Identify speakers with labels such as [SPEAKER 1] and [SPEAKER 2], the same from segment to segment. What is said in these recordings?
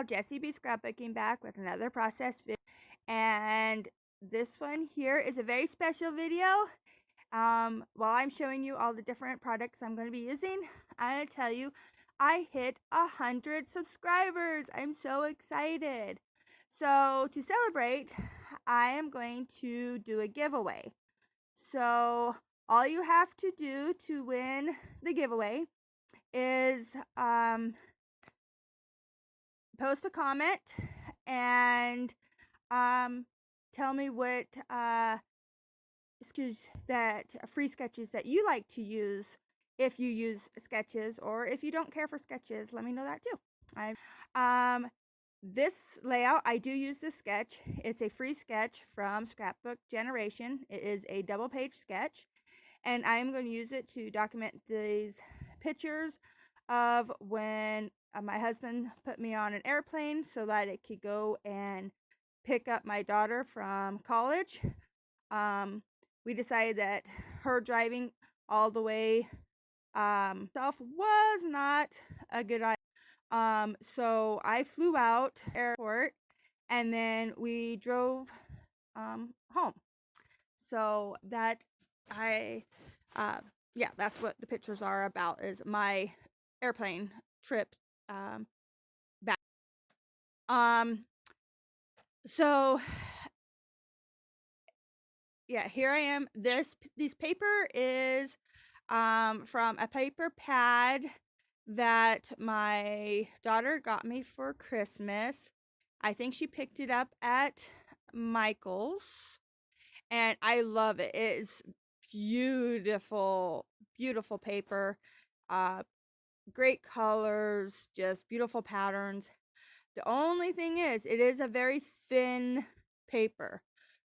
[SPEAKER 1] y'all, Jessie B Scrapbooking back with another process video. And this one here is a very special video. While I'm showing you all the different products I'm going to be using, I'm going to tell you I hit 100 subscribers. I'm so excited. So to celebrate, I am going to do a giveaway. So all you have to do to win the giveaway is post a comment and tell me what free sketches that you like to use, if you use sketches, or if you don't care for sketches, let me know that too. This layout, I do use this sketch. It's a free sketch from Scrapbook Generation. It is a double page sketch, and I'm going to use it to document these pictures of when my husband put me on an airplane so that it could go and pick up my daughter from college. We decided that her driving all the way self was not a good idea. So I flew out airport and then we drove home. So that yeah, that's what the pictures are about, is my airplane trip back. So yeah, here I am. This paper is from a paper pad that my daughter got me for Christmas. I think she picked it up at Michael's, and I love it. It's beautiful, beautiful paper. Great colors, just beautiful patterns. The only thing is, it is a very thin paper.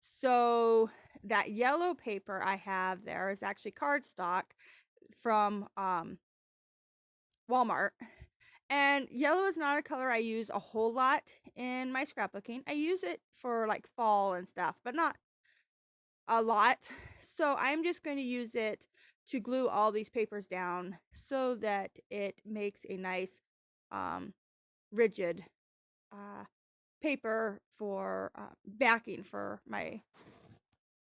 [SPEAKER 1] So that yellow paper I have there is actually cardstock from Walmart. And yellow is not a color I use a whole lot in my scrapbooking. I use it for like fall and stuff, but not a lot. So I'm just going to use it to glue all these papers down so that it makes a nice rigid paper for backing for my,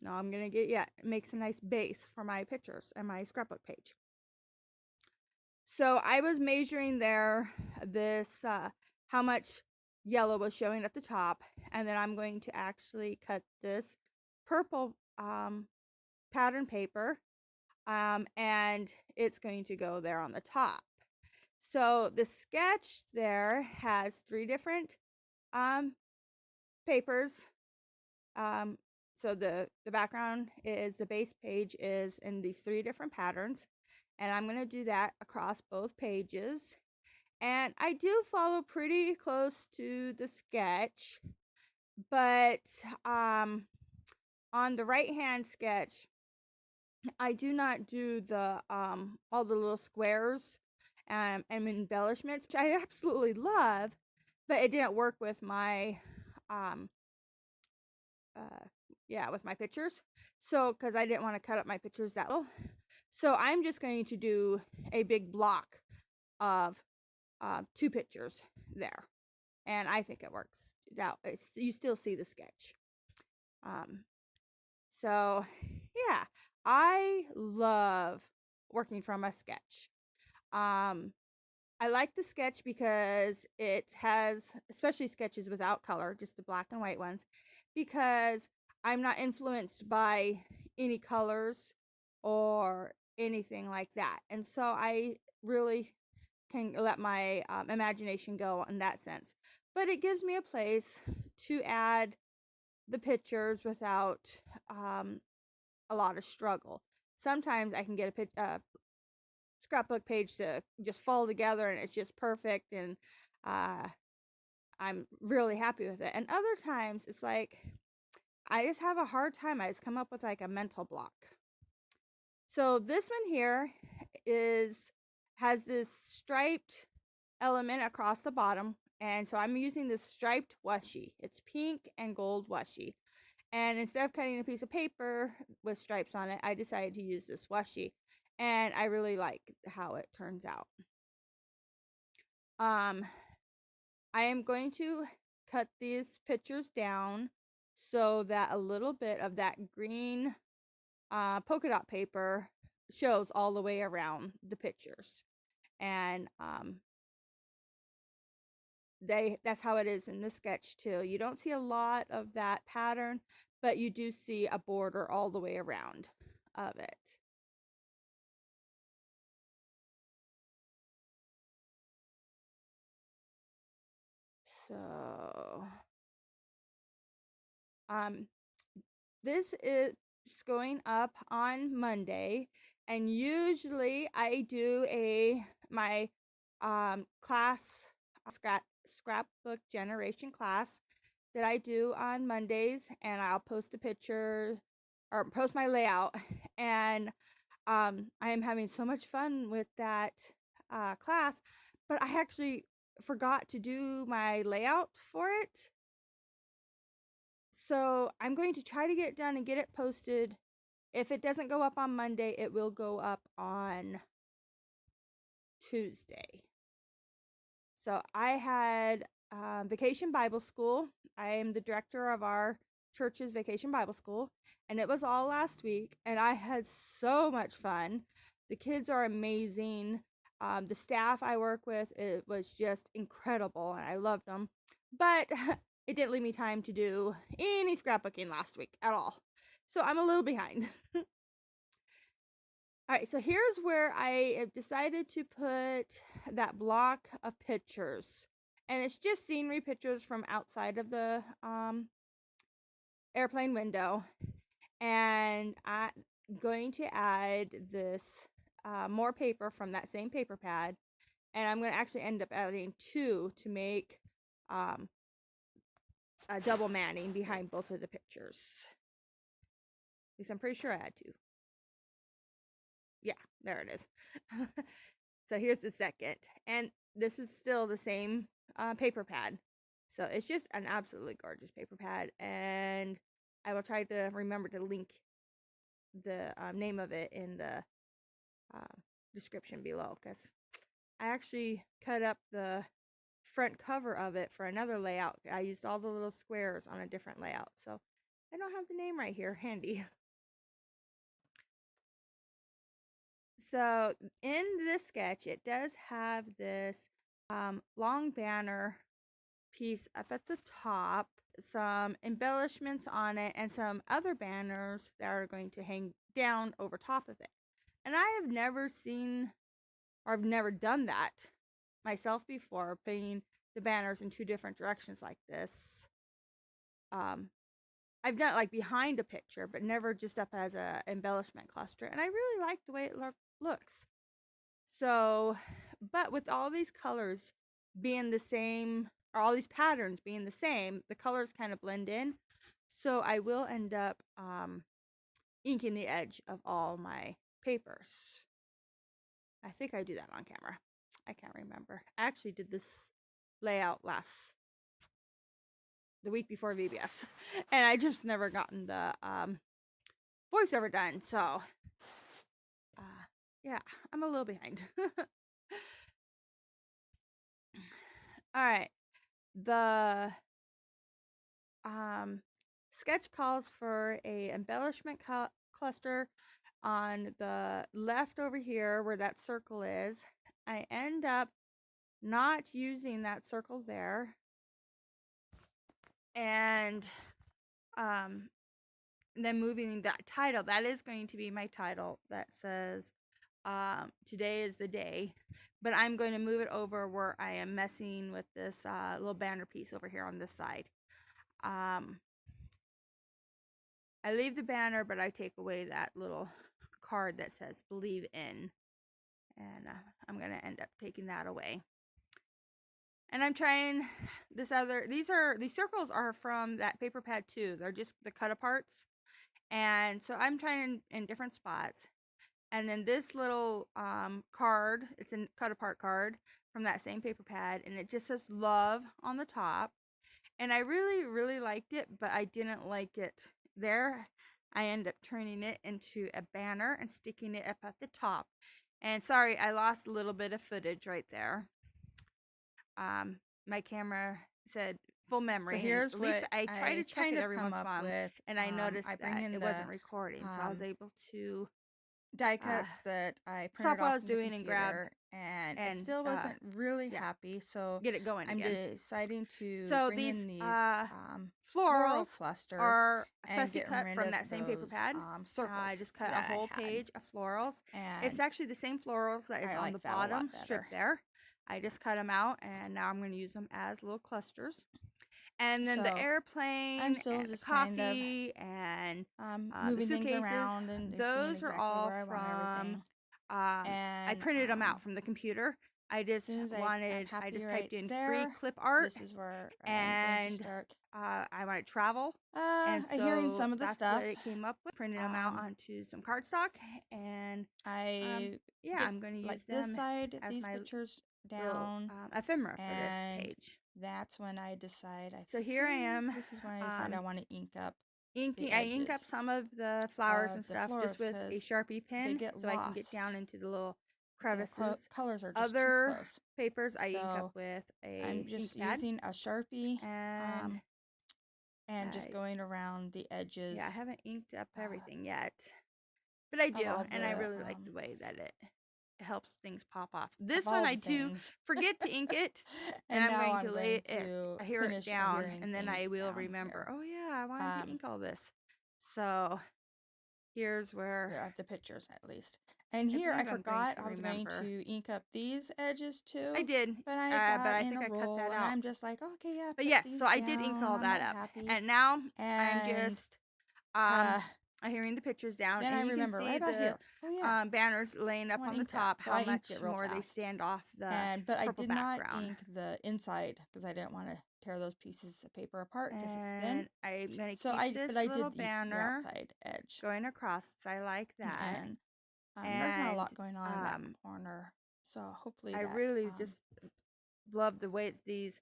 [SPEAKER 1] no, I'm gonna get, yeah, it makes a nice base for my pictures and my scrapbook page. So I was measuring there this how much yellow was showing at the top, and then I'm going to actually cut this purple pattern paper, and it's going to go there on the top. So the sketch there has 3 different papers. So the background is, the base page is in these 3 different patterns, and I'm going to do that across both pages. And I do follow pretty close to the sketch, but on the right hand sketch, I do not do the all the little squares and embellishments, which I absolutely love, but it didn't work with my yeah, with my pictures. So, because I didn't want to cut up my pictures that well. So I'm just going to do a big block of 2 pictures there. And I think it works out. You still see the sketch. So yeah, I love working from a sketch. I like the sketch because it has, especially sketches without color, just the black and white ones, because I'm not influenced by any colors or anything like that. And so I really can let my imagination go in that sense. But it gives me a place to add the pictures without a lot of struggle. Sometimes I can get a scrapbook page to just fall together and it's just perfect, and I'm really happy with it. And other times it's like I just have a hard time. I just come up with like a mental block. So this one here has this striped element across the bottom, and so I'm using this striped washi. It's pink and gold washi. And instead of cutting a piece of paper with stripes on it, I decided to use this washi, and I really like how it turns out. I am going to cut these pictures down so that a little bit of that green polka dot paper shows all the way around the pictures. And that's how it is in the sketch too. You don't see a lot of that pattern, but you do see a border all the way around of it. So um this is going up on Monday, and usually I do my class scrapbook generation class that I do on Mondays, and I'll post a picture or post my layout. And I am having so much fun with that class, but I actually forgot to do my layout for it. So I'm going to try to get it done and get it posted. If it doesn't go up on Monday, it will go up on Tuesday. So I had Vacation Bible School. I am the director of our church's Vacation Bible School, and it was all last week, and I had so much fun. The kids are amazing. The staff I work with, it was just incredible, and I loved them. But it didn't leave me time to do any scrapbooking last week at all. So I'm a little behind. All right, so here's where I have decided to put that block of pictures. And it's just scenery pictures from outside of the airplane window. And I'm going to add this more paper from that same paper pad. And I'm going to actually end up adding 2 to make a double manning behind both of the pictures. Because I'm pretty sure I had 2. Yeah, there it is. So here's the second. And this is still the same paper pad. So it's just an absolutely gorgeous paper pad. And I will try to remember to link the name of it in the description below, because I actually cut up the front cover of it for another layout. I used all the little squares on a different layout. So I don't have the name right here handy. So in this sketch, it does have this long banner piece up at the top, some embellishments on it, and some other banners that are going to hang down over top of it. And I have never seen, or I've never done that myself before, putting the banners in 2 different directions like this. I've done it like behind a picture, but never just up as a embellishment cluster. And I really like the way it looks. So, but with all these colors being the same, or all these patterns being the same, the colors kind of blend in. So I will end up inking the edge of all my papers. I think I do that on camera. I can't remember. I actually did this layout the week before VBS, and I just never gotten the voiceover done. So yeah, I'm a little behind. All right. The sketch calls for a embellishment cluster on the left over here where that circle is. I end up not using that circle there, and then moving that title. That is going to be my title that says today is the day, but I'm going to move it over where I am messing with this little banner piece over here on this side. I leave the banner, but I take away that little card that says believe in, and I'm going to end up taking that away. And I'm trying this other, these circles are from that paper pad too. They're just the cut aparts. And so I'm trying in different spots. And then this little card, it's a cut apart card from that same paper pad, and it just says love on the top. And I really, really liked it, but I didn't like it there. I end up turning it into a banner and sticking it up at the top. And sorry, I lost a little bit of footage right there. my camera said full memory.
[SPEAKER 2] So here's
[SPEAKER 1] at least
[SPEAKER 2] what
[SPEAKER 1] I try to
[SPEAKER 2] I
[SPEAKER 1] check
[SPEAKER 2] kind
[SPEAKER 1] it
[SPEAKER 2] of
[SPEAKER 1] every
[SPEAKER 2] come
[SPEAKER 1] once in a
[SPEAKER 2] up
[SPEAKER 1] while,
[SPEAKER 2] with.
[SPEAKER 1] and I noticed
[SPEAKER 2] I bring
[SPEAKER 1] that
[SPEAKER 2] in
[SPEAKER 1] it wasn't recording, so I was able to
[SPEAKER 2] die
[SPEAKER 1] uh,
[SPEAKER 2] cuts that I
[SPEAKER 1] stop
[SPEAKER 2] printed
[SPEAKER 1] what I
[SPEAKER 2] off
[SPEAKER 1] was
[SPEAKER 2] from the
[SPEAKER 1] doing and grab
[SPEAKER 2] computer, and I
[SPEAKER 1] and
[SPEAKER 2] still wasn't really
[SPEAKER 1] yeah,
[SPEAKER 2] happy. So
[SPEAKER 1] get it going
[SPEAKER 2] I'm
[SPEAKER 1] again.
[SPEAKER 2] deciding to
[SPEAKER 1] So
[SPEAKER 2] bring
[SPEAKER 1] these
[SPEAKER 2] in these floral
[SPEAKER 1] florals
[SPEAKER 2] clusters
[SPEAKER 1] are
[SPEAKER 2] and
[SPEAKER 1] fussy
[SPEAKER 2] get
[SPEAKER 1] cut
[SPEAKER 2] rid
[SPEAKER 1] from
[SPEAKER 2] of
[SPEAKER 1] that same paper
[SPEAKER 2] those
[SPEAKER 1] pad. I
[SPEAKER 2] circles
[SPEAKER 1] just cut a
[SPEAKER 2] that
[SPEAKER 1] whole
[SPEAKER 2] I had,
[SPEAKER 1] page of florals. It's
[SPEAKER 2] and
[SPEAKER 1] actually the same florals that is
[SPEAKER 2] I
[SPEAKER 1] on the
[SPEAKER 2] like that a lot
[SPEAKER 1] bottom strip
[SPEAKER 2] better.
[SPEAKER 1] there. I just cut them out, and now I'm going to use them as little clusters. And then the
[SPEAKER 2] So I'm
[SPEAKER 1] airplane
[SPEAKER 2] still
[SPEAKER 1] and the
[SPEAKER 2] just kind of
[SPEAKER 1] coffee and the
[SPEAKER 2] moving things
[SPEAKER 1] suitcases,
[SPEAKER 2] around and seeing
[SPEAKER 1] those are
[SPEAKER 2] exactly
[SPEAKER 1] all
[SPEAKER 2] where I want
[SPEAKER 1] from,
[SPEAKER 2] everything.
[SPEAKER 1] I
[SPEAKER 2] And
[SPEAKER 1] printed them out from the computer. I
[SPEAKER 2] as
[SPEAKER 1] just
[SPEAKER 2] soon as I'm
[SPEAKER 1] I
[SPEAKER 2] happy
[SPEAKER 1] just
[SPEAKER 2] right
[SPEAKER 1] typed in free
[SPEAKER 2] there,
[SPEAKER 1] clip art,
[SPEAKER 2] this is where I'm going to
[SPEAKER 1] and
[SPEAKER 2] start
[SPEAKER 1] I want to travel. And
[SPEAKER 2] adhering
[SPEAKER 1] so
[SPEAKER 2] some of the
[SPEAKER 1] that's what
[SPEAKER 2] stuff.
[SPEAKER 1] it came up with. Printed them out onto some cardstock, and
[SPEAKER 2] I
[SPEAKER 1] yeah,
[SPEAKER 2] get
[SPEAKER 1] I'm going to
[SPEAKER 2] like
[SPEAKER 1] use
[SPEAKER 2] this
[SPEAKER 1] them
[SPEAKER 2] side,
[SPEAKER 1] as
[SPEAKER 2] these
[SPEAKER 1] my
[SPEAKER 2] pictures
[SPEAKER 1] little
[SPEAKER 2] down,
[SPEAKER 1] ephemera for this
[SPEAKER 2] and
[SPEAKER 1] page.
[SPEAKER 2] that's when I decide, I
[SPEAKER 1] So here I
[SPEAKER 2] think
[SPEAKER 1] am,
[SPEAKER 2] this is when I decide I want to ink up the
[SPEAKER 1] I ink up
[SPEAKER 2] edges
[SPEAKER 1] some of the flowers and
[SPEAKER 2] of the
[SPEAKER 1] stuff just
[SPEAKER 2] florals
[SPEAKER 1] with a
[SPEAKER 2] because
[SPEAKER 1] Sharpie
[SPEAKER 2] they
[SPEAKER 1] pen,
[SPEAKER 2] get
[SPEAKER 1] so I can get down
[SPEAKER 2] lost.
[SPEAKER 1] into the little
[SPEAKER 2] The
[SPEAKER 1] crevices.
[SPEAKER 2] colors are just too
[SPEAKER 1] Other
[SPEAKER 2] close.
[SPEAKER 1] papers I ink up
[SPEAKER 2] So
[SPEAKER 1] with
[SPEAKER 2] I'm
[SPEAKER 1] a ink
[SPEAKER 2] just
[SPEAKER 1] pad,
[SPEAKER 2] using a Sharpie
[SPEAKER 1] and
[SPEAKER 2] and just going around the edges
[SPEAKER 1] yeah, I haven't inked up everything yet, but I
[SPEAKER 2] of
[SPEAKER 1] do,
[SPEAKER 2] all
[SPEAKER 1] and I
[SPEAKER 2] the
[SPEAKER 1] really like the way that it helps things pop off. This
[SPEAKER 2] of
[SPEAKER 1] one
[SPEAKER 2] all
[SPEAKER 1] I
[SPEAKER 2] the
[SPEAKER 1] do
[SPEAKER 2] things.
[SPEAKER 1] forget to ink it, and
[SPEAKER 2] And
[SPEAKER 1] I'm
[SPEAKER 2] now
[SPEAKER 1] going to
[SPEAKER 2] I'm
[SPEAKER 1] lay
[SPEAKER 2] going
[SPEAKER 1] it,
[SPEAKER 2] to
[SPEAKER 1] adhere it
[SPEAKER 2] finish
[SPEAKER 1] down,
[SPEAKER 2] adhering
[SPEAKER 1] and then I
[SPEAKER 2] things
[SPEAKER 1] will
[SPEAKER 2] down
[SPEAKER 1] remember,
[SPEAKER 2] here.
[SPEAKER 1] oh yeah, I wanted to ink all this. So here's where
[SPEAKER 2] Here at the pictures at least. And
[SPEAKER 1] I
[SPEAKER 2] here I
[SPEAKER 1] believe I'm going
[SPEAKER 2] forgot
[SPEAKER 1] to
[SPEAKER 2] I was going
[SPEAKER 1] remember.
[SPEAKER 2] to ink up these edges
[SPEAKER 1] I
[SPEAKER 2] too,
[SPEAKER 1] did,
[SPEAKER 2] but I
[SPEAKER 1] but
[SPEAKER 2] got
[SPEAKER 1] I
[SPEAKER 2] in
[SPEAKER 1] think
[SPEAKER 2] a
[SPEAKER 1] I cut
[SPEAKER 2] roll
[SPEAKER 1] that
[SPEAKER 2] and
[SPEAKER 1] out.
[SPEAKER 2] I'm just like, okay, yeah,
[SPEAKER 1] But
[SPEAKER 2] put
[SPEAKER 1] yes,
[SPEAKER 2] these
[SPEAKER 1] so I did ink
[SPEAKER 2] down.
[SPEAKER 1] all
[SPEAKER 2] I'm
[SPEAKER 1] that
[SPEAKER 2] not
[SPEAKER 1] up,
[SPEAKER 2] happy.
[SPEAKER 1] and now I'm
[SPEAKER 2] And
[SPEAKER 1] just
[SPEAKER 2] uh,
[SPEAKER 1] adhering the pictures down,
[SPEAKER 2] then
[SPEAKER 1] and
[SPEAKER 2] I
[SPEAKER 1] you can
[SPEAKER 2] remember
[SPEAKER 1] see
[SPEAKER 2] right about
[SPEAKER 1] the
[SPEAKER 2] here. Oh yeah,
[SPEAKER 1] banners laying
[SPEAKER 2] I
[SPEAKER 1] up
[SPEAKER 2] want
[SPEAKER 1] on
[SPEAKER 2] to
[SPEAKER 1] the
[SPEAKER 2] ink that.
[SPEAKER 1] top,
[SPEAKER 2] So
[SPEAKER 1] how
[SPEAKER 2] I inked it
[SPEAKER 1] much
[SPEAKER 2] real
[SPEAKER 1] more they
[SPEAKER 2] fast.
[SPEAKER 1] stand off the
[SPEAKER 2] But I
[SPEAKER 1] purple
[SPEAKER 2] did not
[SPEAKER 1] background.
[SPEAKER 2] ink the inside because I didn't want to tear those pieces of paper apart because it's thin.
[SPEAKER 1] And I'm going to
[SPEAKER 2] So
[SPEAKER 1] keep this
[SPEAKER 2] but I
[SPEAKER 1] little
[SPEAKER 2] did ink the
[SPEAKER 1] banner
[SPEAKER 2] outside edge.
[SPEAKER 1] going across. I like that.
[SPEAKER 2] And there's not a
[SPEAKER 1] And
[SPEAKER 2] lot going on in that corner. So hopefully
[SPEAKER 1] I
[SPEAKER 2] that
[SPEAKER 1] really just love the way these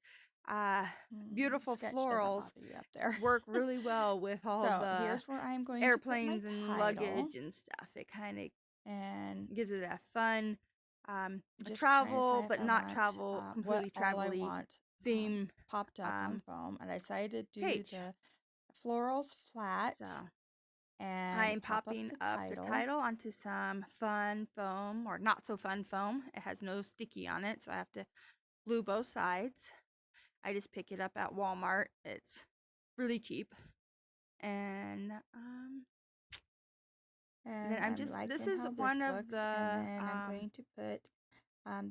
[SPEAKER 1] beautiful
[SPEAKER 2] sketch doesn't
[SPEAKER 1] florals
[SPEAKER 2] bother you up there.
[SPEAKER 1] work really well with all
[SPEAKER 2] So
[SPEAKER 1] the
[SPEAKER 2] here's where I'm going
[SPEAKER 1] airplanes
[SPEAKER 2] to put my
[SPEAKER 1] and
[SPEAKER 2] title.
[SPEAKER 1] luggage and stuff. It kind of
[SPEAKER 2] And
[SPEAKER 1] gives it a fun
[SPEAKER 2] just
[SPEAKER 1] travel, but not travel completely
[SPEAKER 2] what all I
[SPEAKER 1] travel-y
[SPEAKER 2] want
[SPEAKER 1] theme
[SPEAKER 2] popped up on foam. And I decided to do
[SPEAKER 1] page.
[SPEAKER 2] the florals flat.
[SPEAKER 1] So
[SPEAKER 2] And
[SPEAKER 1] I'm
[SPEAKER 2] pop
[SPEAKER 1] popping
[SPEAKER 2] up
[SPEAKER 1] the title onto some fun foam, or not so fun foam. It has no sticky on it, so I have to glue both sides. I just pick it up at Walmart. It's really cheap. And then I'm just, this is one of the
[SPEAKER 2] and then I'm going to put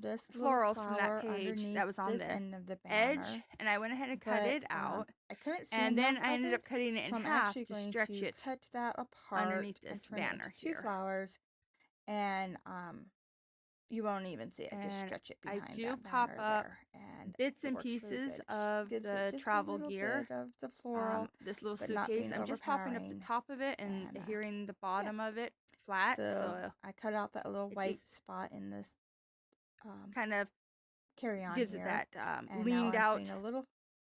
[SPEAKER 2] this
[SPEAKER 1] florals from that page that was on
[SPEAKER 2] this
[SPEAKER 1] the
[SPEAKER 2] end of the banner.
[SPEAKER 1] edge, and I went ahead and cut it out.
[SPEAKER 2] I couldn't see
[SPEAKER 1] and then
[SPEAKER 2] enough
[SPEAKER 1] I
[SPEAKER 2] of
[SPEAKER 1] ended
[SPEAKER 2] it,
[SPEAKER 1] up cutting it
[SPEAKER 2] so
[SPEAKER 1] in
[SPEAKER 2] I'm
[SPEAKER 1] half
[SPEAKER 2] actually
[SPEAKER 1] to
[SPEAKER 2] going
[SPEAKER 1] stretch
[SPEAKER 2] to
[SPEAKER 1] it
[SPEAKER 2] cut that apart
[SPEAKER 1] underneath
[SPEAKER 2] and
[SPEAKER 1] this
[SPEAKER 2] turn it
[SPEAKER 1] banner
[SPEAKER 2] into two
[SPEAKER 1] here.
[SPEAKER 2] flowers, and you won't even see it. Just stretch it behind
[SPEAKER 1] I do
[SPEAKER 2] that
[SPEAKER 1] pop
[SPEAKER 2] banner
[SPEAKER 1] up
[SPEAKER 2] there, and
[SPEAKER 1] bits
[SPEAKER 2] it
[SPEAKER 1] and
[SPEAKER 2] works really
[SPEAKER 1] pieces
[SPEAKER 2] good.
[SPEAKER 1] of
[SPEAKER 2] Gives
[SPEAKER 1] the
[SPEAKER 2] it just
[SPEAKER 1] travel
[SPEAKER 2] a little
[SPEAKER 1] gear.
[SPEAKER 2] bit of the floral,
[SPEAKER 1] This little
[SPEAKER 2] but not
[SPEAKER 1] suitcase,
[SPEAKER 2] being
[SPEAKER 1] I'm just popping up the
[SPEAKER 2] overpowering.
[SPEAKER 1] top of it and adhering the bottom of it flat.
[SPEAKER 2] So I cut out that little white spot in this
[SPEAKER 1] kind of
[SPEAKER 2] carry-on
[SPEAKER 1] gives
[SPEAKER 2] here,
[SPEAKER 1] it that
[SPEAKER 2] and
[SPEAKER 1] leaned
[SPEAKER 2] now I'm
[SPEAKER 1] out
[SPEAKER 2] putting a little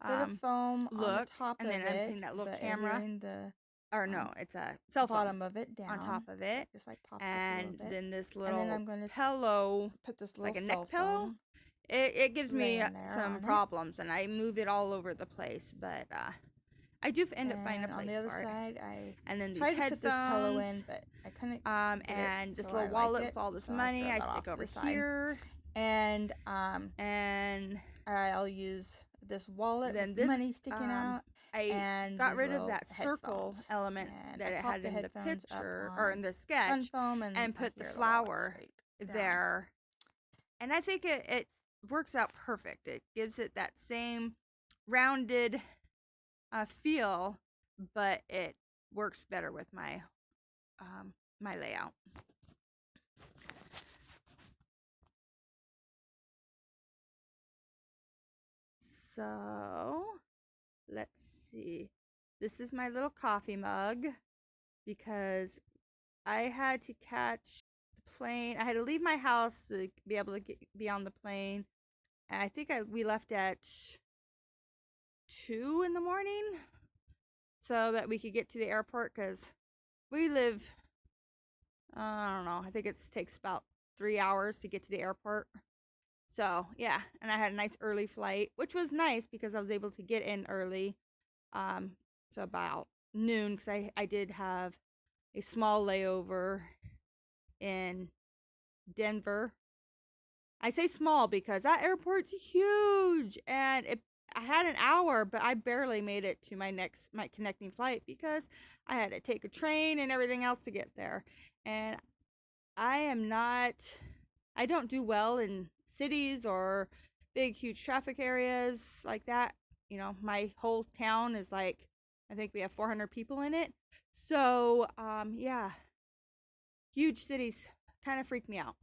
[SPEAKER 2] bit of foam
[SPEAKER 1] look,
[SPEAKER 2] on the top
[SPEAKER 1] and
[SPEAKER 2] of
[SPEAKER 1] then
[SPEAKER 2] it,
[SPEAKER 1] I'm putting that little camera,
[SPEAKER 2] adhering the
[SPEAKER 1] or no, it's a cell phone
[SPEAKER 2] bottom of it down
[SPEAKER 1] on top of it,
[SPEAKER 2] so it just like pops up
[SPEAKER 1] and
[SPEAKER 2] a little bit.
[SPEAKER 1] then this
[SPEAKER 2] And
[SPEAKER 1] little
[SPEAKER 2] then I'm going to
[SPEAKER 1] pillow,
[SPEAKER 2] put this
[SPEAKER 1] it's
[SPEAKER 2] little
[SPEAKER 1] like a
[SPEAKER 2] cell
[SPEAKER 1] neck pillow.
[SPEAKER 2] phone.
[SPEAKER 1] It gives me
[SPEAKER 2] laying there
[SPEAKER 1] some
[SPEAKER 2] on it.
[SPEAKER 1] problems, and I move it all over the place, but I do end up finding a place
[SPEAKER 2] on the other
[SPEAKER 1] for it.
[SPEAKER 2] side, I
[SPEAKER 1] And then these
[SPEAKER 2] tried to put this pillow in,
[SPEAKER 1] headphones,
[SPEAKER 2] but I couldn't get
[SPEAKER 1] and
[SPEAKER 2] it,
[SPEAKER 1] this
[SPEAKER 2] so
[SPEAKER 1] little
[SPEAKER 2] I
[SPEAKER 1] wallet
[SPEAKER 2] like
[SPEAKER 1] with all this
[SPEAKER 2] so
[SPEAKER 1] money,
[SPEAKER 2] I
[SPEAKER 1] I
[SPEAKER 2] threw that
[SPEAKER 1] stick
[SPEAKER 2] off
[SPEAKER 1] over
[SPEAKER 2] to the side.
[SPEAKER 1] here.
[SPEAKER 2] And I'll use this wallet
[SPEAKER 1] Then
[SPEAKER 2] with
[SPEAKER 1] this
[SPEAKER 2] money sticking out.
[SPEAKER 1] I
[SPEAKER 2] And
[SPEAKER 1] got
[SPEAKER 2] these
[SPEAKER 1] rid of
[SPEAKER 2] little
[SPEAKER 1] that circle
[SPEAKER 2] headphones.
[SPEAKER 1] element
[SPEAKER 2] And
[SPEAKER 1] that
[SPEAKER 2] I
[SPEAKER 1] it
[SPEAKER 2] popped
[SPEAKER 1] had
[SPEAKER 2] the
[SPEAKER 1] in the
[SPEAKER 2] headphones up
[SPEAKER 1] picture or in the
[SPEAKER 2] on
[SPEAKER 1] sketch,
[SPEAKER 2] foam
[SPEAKER 1] and
[SPEAKER 2] I
[SPEAKER 1] put the
[SPEAKER 2] hear wallet
[SPEAKER 1] flower
[SPEAKER 2] straight down.
[SPEAKER 1] there. And I think it works out perfect. It gives it that same rounded feel, but it works better with my my layout. So let's see. This is my little coffee mug because I had to catch the plane. I had to leave my house to be able to be on the plane. And I think we left at 2 in the morning so that we could get to the airport, because we live, I don't know, I think it takes about 3 hours to get to the airport. So, yeah, and I had a nice early flight, which was nice because I was able to get in early, um, so about noon, because I did have a small layover in Denver. I say small because that airport's huge, and I had an hour, but I barely made it to my connecting flight because I had to take a train and everything else to get there. And I am not I don't do well in cities or big huge traffic areas like that. My whole town is like, I think we have 400 people in it. So, yeah, huge cities kind of freak me out.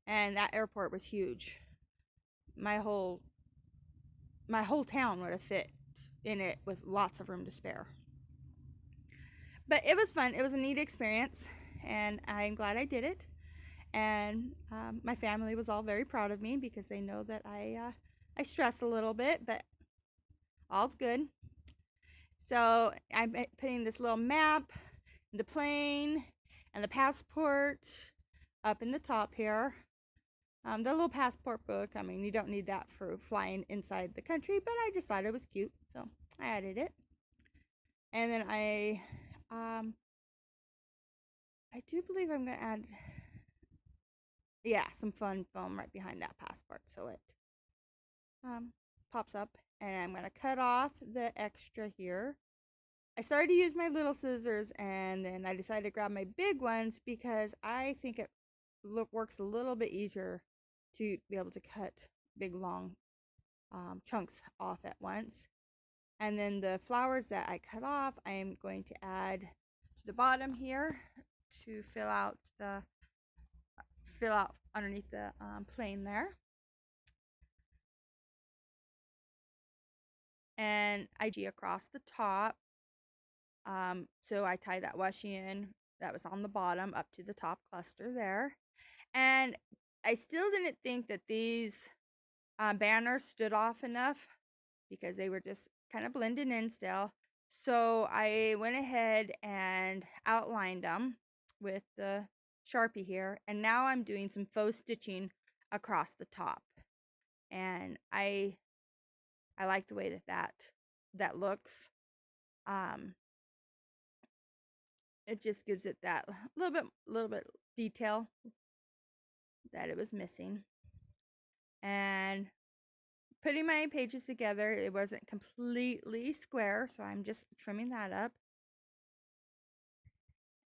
[SPEAKER 1] And that airport was huge. My whole my whole town would have fit in it with lots of room to spare. But it was fun. It was a neat experience, and I'm glad I did it. And my family was all very proud of me because they know that I stress a little bit, but all's good. So I'm putting this little map, the plane, and the passport up in the top here. The little passport book, I mean, you don't need that for flying inside the country, but I just thought it was cute, so I added it. And then I do believe I'm going to add, yeah, some fun foam right behind that passport, so it um, pops up. And I'm going to cut off the extra here. I started to use my little scissors, and then I decided to grab my big ones because I think it works a little bit easier to be able to cut big, long chunks off at once. And then the flowers that I cut off, I am going to add to the bottom here to fill out underneath the plane there. And I G across the top. So I tie that washi in that was on the bottom up to the top cluster there. And I still didn't think that these banners stood off enough because they were just kind of blending in still. So I went ahead and outlined them with the Sharpie here. And now I'm doing some faux stitching across the top. And I like the way that looks. Um, it just gives it that little bit detail that it was missing. And putting my pages together, it wasn't completely square, so I'm just trimming that up.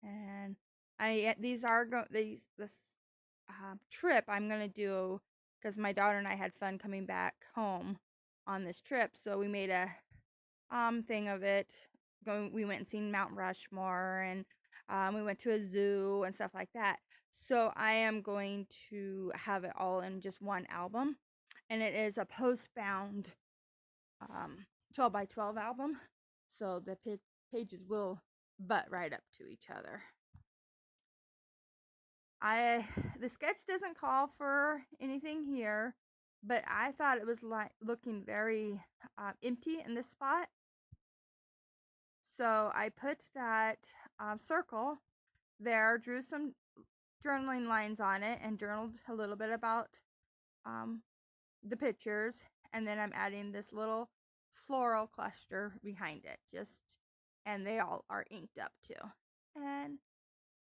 [SPEAKER 1] And this trip I'm gonna do because my daughter and I had fun coming back home on this trip, so we made a thing of it. We went and seen Mount Rushmore, and we went to a zoo and stuff like that. So I am going to have it all in just one album, and it is a post-bound 12 by 12 album, so the pages will butt right up to each other. The sketch doesn't call for anything here, but I thought it was like looking very empty in this spot. So I put that circle there, drew some journaling lines on it, and journaled a little bit about the pictures. And then I'm adding this little floral cluster behind it, and they all are inked up too. And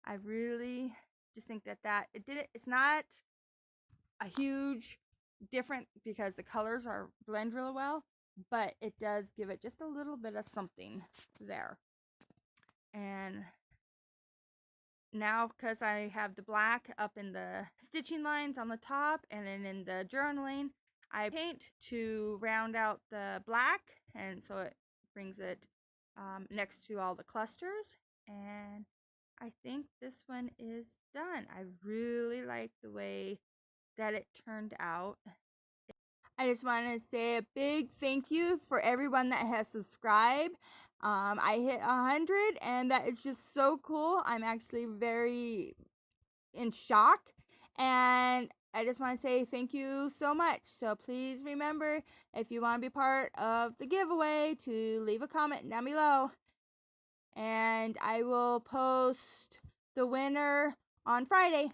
[SPEAKER 1] I really just think it's not a huge different because the colors are blend really well, but it does give it just a little bit of something there. And now, because I have the black up in the stitching lines on the top and then in the journaling, I paint to round out the black, and so it brings it next to all the clusters. And I think this one is done. I really like the way that it turned out. I just want to say a big thank you for everyone that has subscribed. I hit 100, and that is just so cool. I'm actually very in shock, and I just want to say thank you so much. So please remember, if you want to be part of the giveaway, to leave a comment down below, and I will post the winner on Friday.